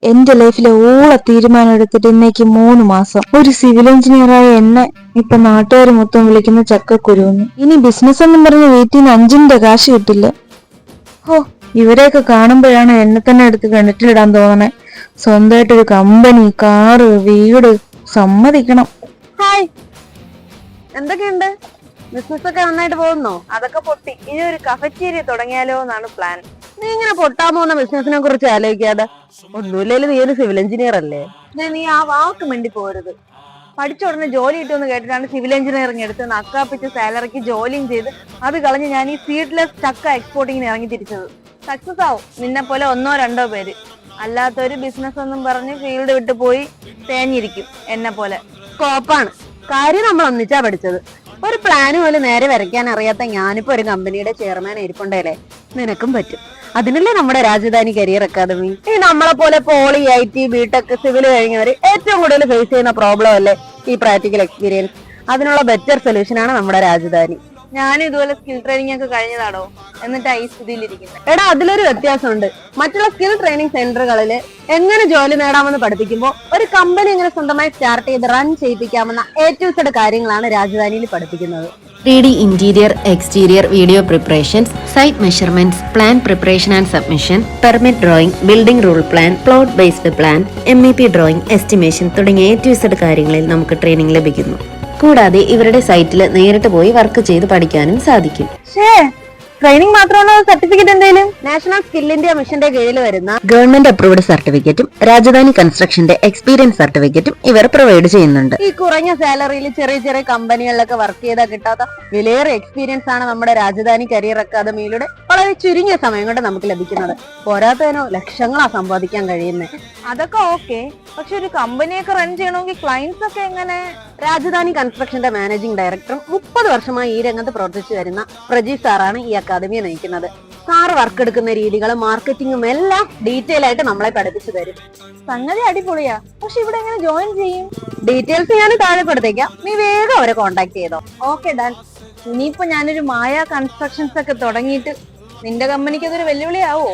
എന്റെ ലൈഫിലെ ഊള തീരുമാനം എടുത്തിട്ട് ഇന്നേക്ക് 3 മാസം. ഒരു സിവിൽ എഞ്ചിനീയറായ എന്നെ ഇപ്പൊ നാട്ടുകാർ മൊത്തം വിളിക്കുന്ന ചക്കക്കുരുന്ന്. ഇനി ബിസിനസ് എന്നും പറഞ്ഞ് വീട്ടിൽ നിന്ന് 5ന്റെ കാശ് കിട്ടില്ല. ഹോ, ഇവരെയൊക്കെ കാണുമ്പോഴാണ് എന്നെ തന്നെ എടുത്ത് കിണറ്റിലിടാൻ തോന്നണേ. സ്വന്തമായിട്ടൊരു കമ്പനി, കാറ്, വീട്, സമ്മതിക്കണം. ഹായ്, എന്തൊക്കെയുണ്ട്? ബിസിനസ് ഒക്കെ നന്നായിട്ട് പോകുന്നോ? അതൊക്കെ പൊട്ടി. ഇനി ഒരു കഫറ്റീരിയ തുടങ്ങിയാലോ എന്നാണ് പ്ലാൻ. നീ ഇങ്ങനെ പൊട്ടാൻ പോകുന്ന ബിസിനസിനെ കുറിച്ച് ആലോചിക്കാതെ ഒന്നുമില്ലേലും നീ ഒരു സിവിൽ എഞ്ചിനീയർ അല്ലേ? നീ ആ വാക്ക് മിണ്ടി പോരുത്. പഠിച്ച ഉടനെ ജോലി കിട്ടുമെന്ന് കേട്ടിട്ടാണ് സിവിൽ എഞ്ചിനീയറിംഗ് എടുത്ത് നക്കാപ്പിച്ച് സാലറിക്ക് ജോലിയും ചെയ്ത് അത് കളഞ്ഞ് ഞാൻ ഈ സീഡ്ലെസ് ചക്ക എക്സ്പോർട്ടിങ്ങിന് ഇറങ്ങി തിരിച്ചത്. സക്സസ് ആവും നിന്നെ പോലെ 1-2 പേര്. അല്ലാത്തൊരു ബിസിനസ് ഒന്നും പറഞ്ഞ് ഫീൽഡ് വിട്ടു പോയി തേഞ്ഞിരിക്കും എന്നെ പോലെ. സ്കോപ്പാണ് കാര്യം. നമ്മൾ ഒന്നിച്ചാ പഠിച്ചത്. ഒരു പ്ലാന് പോലും നേരെ വരയ്ക്കാൻ അറിയാത്ത ഞാനിപ്പോ ഒരു കമ്പനിയുടെ ചെയർമാൻ ഇരിപ്പുണ്ടല്ലേ, നിനക്കും പറ്റും. അതിനല്ലേ നമ്മുടെ രാജധാനി കരിയർ അക്കാദമി. ഈ നമ്മളെ പോലെ പോളി, IT, ബിടെക്, സിവിൽ കഴിഞ്ഞവര് ഏറ്റവും കൂടുതൽ ഫേസ് ചെയ്യുന്ന പ്രോബ്ലം അല്ലേ ഈ പ്രാക്ടിക്കൽ എക്സ്പീരിയൻസ്. അതിനുള്ള ബെറ്റർ സൊല്യൂഷൻ ആണ് നമ്മുടെ രാജധാനി. ഞാനും ഇതുപോലെ സ്കിൽ ട്രെയിനിങ് ഒക്കെ കഴിഞ്ഞതാണോ, എന്നിട്ടാ ഈ സ്ഥിതിയിലിരിക്കുന്നത്. എടാ, അതിലൊരു വ്യത്യാസമുണ്ട്. മറ്റുള്ള സ്കിൽ ട്രെയിനിങ് സെന്ററുകളില് എങ്ങനെ ജോലി നേടാമെന്ന് പഠിപ്പിക്കുമ്പോൾ ഒരു കമ്പനി എങ്ങനെ സ്വന്തമായി സ്റ്റാർട്ട് ചെയ്ത് റൺ ചെയ്യിപ്പിക്കാമെന്ന ഏറ്റവും സെഡ് കാര്യങ്ങളാണ് രാജധാനിയിൽ പഠിപ്പിക്കുന്നത്. 3D interior, exterior video preparations, site measurements, plan preparation and submission, permit drawing, building rule plan, plot based plan, MEP drawing, estimation തുടങ്ങിയ ഏറ്റവും സെഡ് കാര്യങ്ങളിൽ നമുക്ക് ട്രെയിനിങ് ലഭിക്കുന്നു. കൂടാതെ ഇവരുടെ സൈറ്റിൽ നേരിട്ട് പോയി വർക്ക് ചെയ്ത് പഠിക്കാനും സാധിക്കും. ട്രെയിനിങ് മാത്രമാണോ, സർട്ടിഫിക്കറ്റ് എന്തെങ്കിലും? നാഷണൽ സ്കിൽ ഇന്ത്യ മിഷന്റെ കീഴിൽ വരുന്ന ഗവൺമെന്റ് അപ്രൂവ്ഡ് സർട്ടിഫിക്കറ്റും രാജധാനി കൺസ്ട്രക്ഷന്റെ എക്സ്പീരിയൻസ് സർട്ടിഫിക്കറ്റും ഇവർ പ്രൊവൈഡ് ചെയ്യുന്നുണ്ട്. ഈ കുറഞ്ഞ സാലറിയിൽ ചെറിയ ചെറിയ കമ്പനികളിലൊക്കെ വർക്ക് ചെയ്താൽ കിട്ടാത്ത വിലയേറെ എക്സ്പീരിയൻസ് ആണ് നമ്മുടെ രാജധാനി കരിയർ അക്കാദമിയിലൂടെ വളരെ ചുരുങ്ങിയ സമയം കൊണ്ട് നമുക്ക് ലഭിക്കുന്നത്. പോരാത്തതിനോ ലക്ഷങ്ങളാ സമ്പാദിക്കാൻ കഴിയുന്നത്. അതൊക്കെ ഓക്കെ, പക്ഷെ ഒരു കമ്പനിയൊക്കെ റൺ ചെയ്യണമെങ്കിൽ ക്ലയൻസ് ഒക്കെ എങ്ങനെ? രാജധാനി കൺസ്ട്രക്ഷന്റെ മാനേജിംഗ് ഡയറക്ടറും 30 വർഷമായി ഈ രംഗത്ത് പ്രവർത്തിച്ചു വരുന്ന പ്രജി സാറാണ് ഈ അക്കാദമിയെ നയിക്കുന്നത്. സാർ വർക്ക് എടുക്കുന്ന രീതികളും മാർക്കറ്റിംഗും എല്ലാം ഡീറ്റെയിൽ ആയിട്ട് നമ്മളെ പഠിപ്പിച്ചു തരും. സംഗതി അടിപൊളിയാ. പക്ഷെ ഇവിടെ എങ്ങനെ ജോയിൻ ചെയ്യും? ഡീറ്റെയിൽസ് ഞാൻ താഴെ കൊടുത്തേക്കാം, നീ വേഗം അവരെ കോൺടാക്ട് ചെയ്തോ. Okay done. ഇനിയിപ്പോ ഞാനൊരു മായ കൺസ്ട്രക്ഷൻസ് ഒക്കെ തുടങ്ങിയിട്ട് നിന്റെ കമ്പനിക്ക് അതൊരു വെല്ലുവിളിയാവോ?